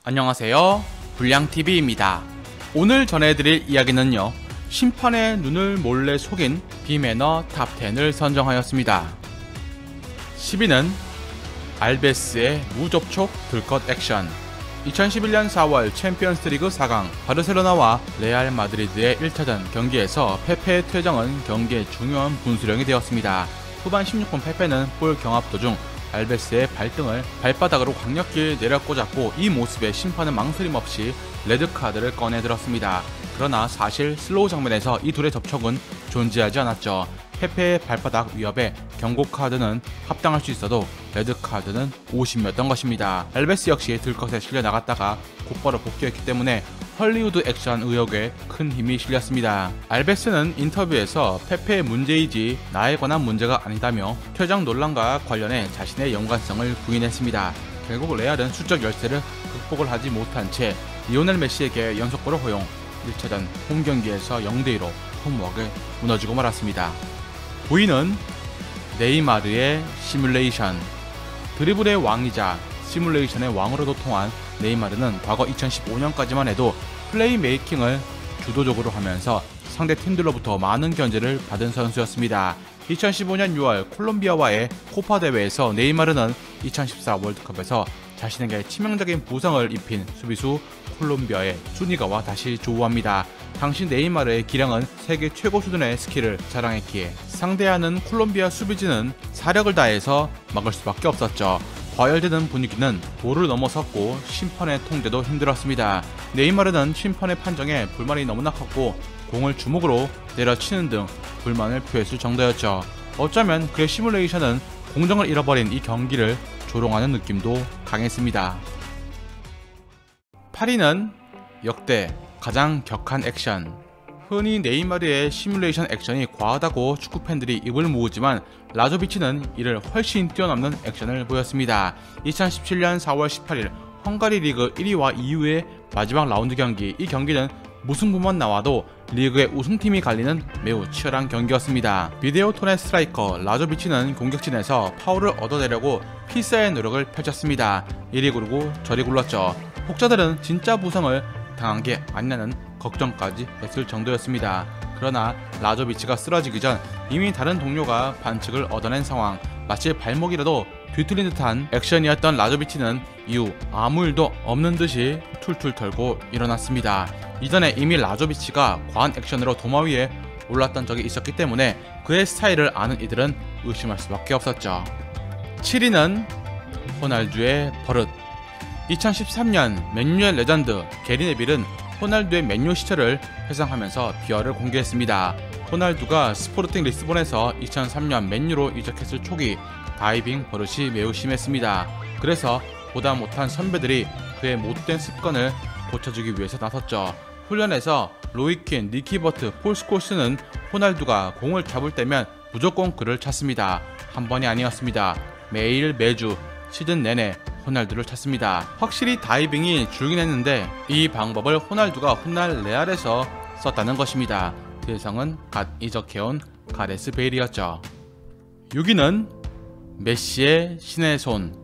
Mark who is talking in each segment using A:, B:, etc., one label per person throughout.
A: 안녕하세요, 불량TV입니다. 오늘 전해드릴 이야기는요, 심판의 눈을 몰래 속인 비매너 탑10을 선정하였습니다. 10위는 알베스의 무접촉 들컷 액션. 2011년 4월 챔피언스리그 4강 바르셀로나와 레알 마드리드의 1차전 경기에서 페페의 퇴장은 경기의 중요한 분수령이 되었습니다. 후반 16분 페페는 볼 경합 도중 알베스의 발등을 발바닥으로 강력히 내려꽂았고, 이 모습에 심판은 망설임 없이 레드카드를 꺼내들었습니다. 그러나 사실 슬로우 장면에서 이 둘의 접촉은 존재하지 않았죠. 페페의 발바닥 위협에 경고카드는 합당할 수 있어도 레드카드는 오심이었던 것입니다. 알베스 역시 들컷에 실려 나갔다가 곧바로 복귀했기 때문에 헐리우드 액션 의혹에 큰 힘이 실렸습니다. 알베스는 인터뷰에서 페페의 문제이지 나에 관한 문제가 아니다며 퇴장 논란과 관련해 자신의 연관성을 부인했습니다. 결국 레알은 수적 열세를 극복을 하지 못한 채 리오넬 메시에게 연속골을 허용, 1차전 홈경기에서 0대2로 홈워크에 무너지고 말았습니다. 9위는 네이마르의 시뮬레이션. 드리블의 왕이자 시뮬레이션의 왕으로 도통한 네이마르는 과거 2015년까지만 해도 플레이메이킹을 주도적으로 하면서 상대 팀들로부터 많은 견제를 받은 선수였습니다. 2015년 6월 콜롬비아와의 코파 대회에서 네이마르는 2014 월드컵에서 자신에게 치명적인 부상을 입힌 수비수 콜롬비아의 수니가와 다시 조우합니다. 당시 네이마르의 기량은 세계 최고 수준의 스킬을 자랑했기에 상대하는 콜롬비아 수비진은 사력을 다해서 막을 수밖에 없었죠. 과열되는 분위기는 도를 넘어섰고 심판의 통제도 힘들었습니다. 네이마르는 심판의 판정에 불만이 너무나 컸고 공을 주먹으로 내려치는 등 불만을 표했을 정도였죠. 어쩌면 그의 시뮬레이션은 공정을 잃어버린 이 경기를 조롱하는 느낌도 강했습니다. 8위는 역대 가장 격한 액션. 흔히 네이마르의 시뮬레이션 액션이 과하다고 축구팬들이 입을 모으지만 라조비치는 이를 훨씬 뛰어넘는 액션을 보였습니다. 2017년 4월 18일 헝가리 리그 1위와 2위의 마지막 라운드 경기, 이 경기는 무승부만 나와도 리그의 우승팀이 갈리는 매우 치열한 경기였습니다. 비데오톤의 스트라이커 라조비치는 공격진에서 파울을 얻어내려고 필사의 노력을 펼쳤습니다. 이리 굴고 저리 굴렀죠. 혹자들은 진짜 부상을 당한 게 아니냐는 걱정까지 했을 정도였습니다. 그러나 라조비치가 쓰러지기 전 이미 다른 동료가 반칙을 얻어낸 상황, 마치 발목이라도 뒤틀린 듯한 액션이었던 라조비치는 이후 아무 일도 없는 듯이 툴툴 털고 일어났습니다. 이전에 이미 라조비치가 과한 액션으로 도마 위에 올랐던 적이 있었기 때문에 그의 스타일을 아는 이들은 의심할 수밖에 없었죠. 7위는 호날두의 버릇. 2013년 맨유의 레전드 게리 네빌은 호날두의 맨유 시절을 회상하면서 비화를 공개했습니다. 호날두가 스포르팅 리스본에서 2003년 맨유로 이적했을 초기 다이빙 버릇이 매우 심했습니다. 그래서 보다 못한 선배들이 그의 못된 습관을 고쳐주기 위해서 나섰죠. 훈련에서 로이킨, 니키버트, 폴 스콜스는 호날두가 공을 잡을 때면 무조건 그를 찾습니다. 한 번이 아니었습니다. 매일 매주 시즌 내내 호날두를 찾습니다. 확실히 다이빙이 줄긴 했는데 이 방법을 호날두가 훗날 레알에서 썼다는 것입니다. 대상은 갓 이적해온 가레스 베일이었죠. 6위는 메시의 신의 손.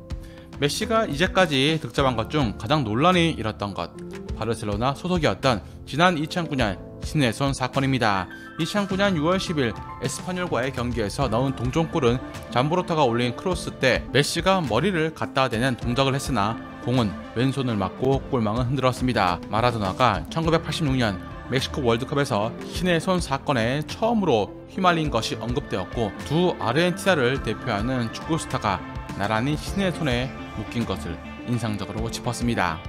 A: 메시가 이제까지 득점한 것 중 가장 논란이 일었던 것, 바르셀로나 소속이었던 지난 2009년 신의 손 사건입니다. 2009년 6월 10일 에스파뇰과의 경기에서 넣은 동점골은 잠브로타가 올린 크로스 때 메시가 머리를 갖다 대는 동작을 했으나 공은 왼손을 맞고 골망을 흔들었습니다. 마라도나가 1986년 멕시코 월드컵에서 신의 손 사건에 처음으로 휘말린 것이 언급되었고, 두 아르헨티나를 대표하는 축구 스타가 나란히 신의 손에 묶인 것을 인상적으로 짚었습니다.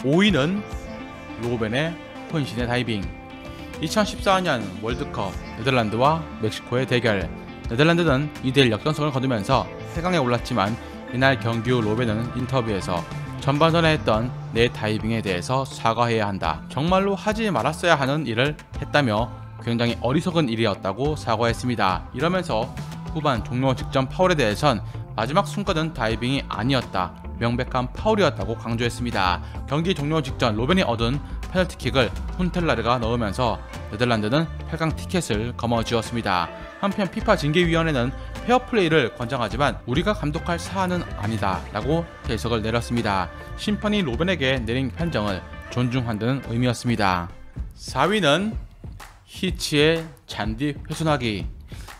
A: 5위는 로벤의 혼신의 다이빙. 2014년 월드컵 네덜란드와 멕시코의 대결. 네덜란드는 2대1 역전승을 거두면서 8강에 올랐지만 이날 경기 후 로벤은 인터뷰에서 전반전에 했던 내 다이빙에 대해서 사과해야 한다, 정말로 하지 말았어야 하는 일을 했다며 굉장히 어리석은 일이었다고 사과했습니다. 이러면서 후반 종료 직전 파울에 대해선 마지막 순간은 다이빙이 아니었다, 명백한 파울이었다고 강조했습니다. 경기 종료 직전 로벤이 얻은 페널티킥을 훈텔라르가 넣으면서 네덜란드는 8강 티켓을 거머쥐었습니다. 한편 피파 징계위원회는 페어플레이를 권장하지만 우리가 감독할 사안은 아니다 라고 해석을 내렸습니다. 심판이 로벤에게 내린 판정을 존중한다는 의미였습니다. 4위는 히치의 잔디 훼손하기.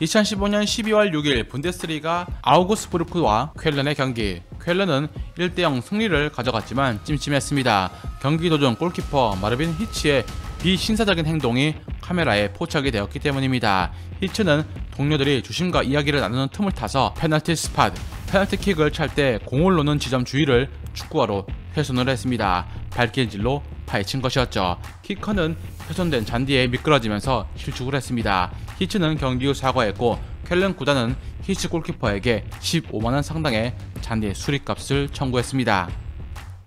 A: 2015년 12월 6일 분데스리가 아우구스부르크와 쾰른의 경기. 쾰른은 1대0 승리를 가져갔지만 찜찜했습니다. 경기 도중 골키퍼 마르빈 히치의 비신사적인 행동이 카메라에 포착이 되었기 때문입니다. 히치는 동료들이 주심과 이야기를 나누는 틈을 타서 페널티 스팟, 페널티킥을 찰 때 공을 놓는 지점 주위를 축구화로 훼손을 했습니다. 발길질로 파헤친 것이었죠. 키커는 훼손된 잔디에 미끄러지면서 실축을 했습니다. 히치는 경기 후 사과했고 쾰른 구단은 히치 골키퍼에게 15만원 상당의 잔디 수리값을 청구했습니다.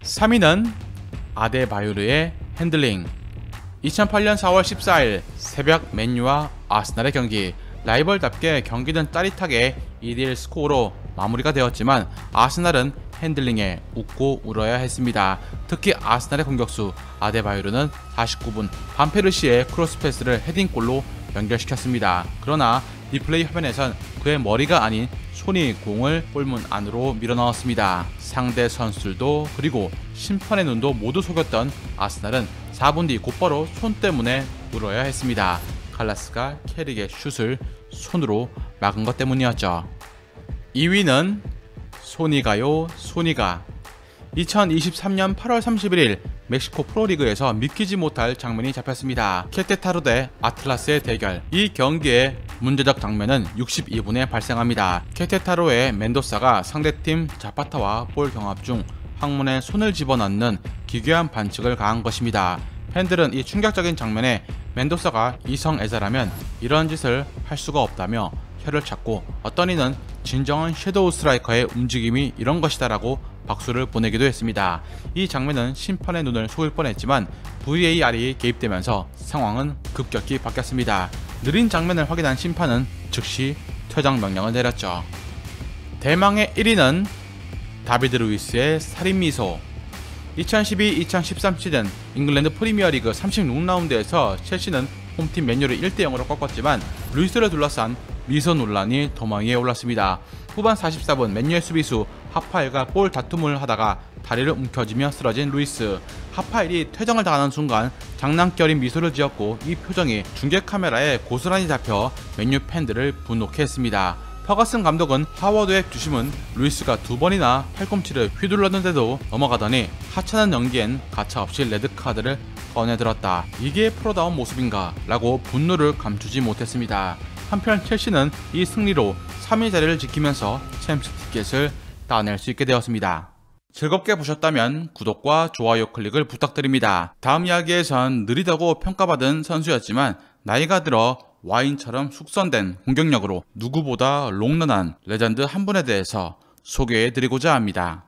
A: 3위는 아데바요르의 핸들링. 2008년 4월 14일 새벽 맨유와 아스날의 경기. 라이벌답게 경기는 짜릿하게 2대1 스코어로 마무리가 되었지만 아스날은 핸들링에 웃고 울어야 했습니다. 특히 아스날의 공격수 아데바요르는 49분 반페르시의 크로스 패스를 헤딩골로 연결시켰습니다. 그러나 리플레이 화면에선 그의 머리가 아닌 손이 공을 골문 안으로 밀어넣었습니다. 상대 선수들도 그리고 심판의 눈도 모두 속였던 아스날은 4분 뒤 곧바로 손 때문에 울어야 했습니다. 칼라스가 캐릭의 슛을 손으로 막은 것 때문이었죠. 2위는 손이가요 손이가. 2023년 8월 31일 멕시코 프로리그에서 믿기지 못할 장면이 잡혔습니다. 케테타로 대 아틀라스의 대결. 이 경기의 문제적 장면은 62분에 발생합니다. 케테타로의 멘도사가 상대팀 자파타와 볼 경합 중 항문에 손을 집어넣는 기괴한 반칙을 가한 것입니다. 팬들은 이 충격적인 장면에 멘도사가 이성애자라면 이런 짓을 할 수가 없다며 혀를 찾고 어떤 이는 진정한 섀도우 스트라이커의 움직임이 이런 것이다 라고 박수를 보내기도 했습니다. 이 장면은 심판의 눈을 속일 뻔했지만 VAR이 개입되면서 상황은 급격히 바뀌었습니다. 느린 장면을 확인한 심판은 즉시 퇴장 명령을 내렸죠. 대망의 1위는 다비드 루이스의 살인미소. 2012-2013 시즌 잉글랜드 프리미어리그 36라운드에서 첼시는 홈팀 맨유를 1대0으로 꺾었지만 루이스를 둘러싼 미소 논란이 도마 위에 올랐습니다. 후반 44분 맨유의 수비수 하파일과 볼 다툼을 하다가 다리를 움켜쥐며 쓰러진 루이스. 하파일이 퇴장을 당하는 순간 장난기 어린 미소를 지었고 이 표정이 중계 카메라에 고스란히 잡혀 맨유 팬들을 분노케 했습니다. 퍼거슨 감독은 하워드의 주심은 루이스가 2번이나 팔꿈치를 휘둘렀는데도 넘어가더니 하찮은 연기엔 가차없이 레드카드를 꺼내들었다. 이게 프로다운 모습인가? 라고 분노를 감추지 못했습니다. 한편 첼시는 이 승리로 3위 자리를 지키면서 챔스 티켓을 따낼 수 있게 되었습니다. 즐겁게 보셨다면 구독과 좋아요 클릭을 부탁드립니다. 다음 이야기에선 느리다고 평가받은 선수였지만 나이가 들어 와인처럼 숙성된 공격력으로 누구보다 롱런한 레전드 한 분에 대해서 소개해드리고자 합니다.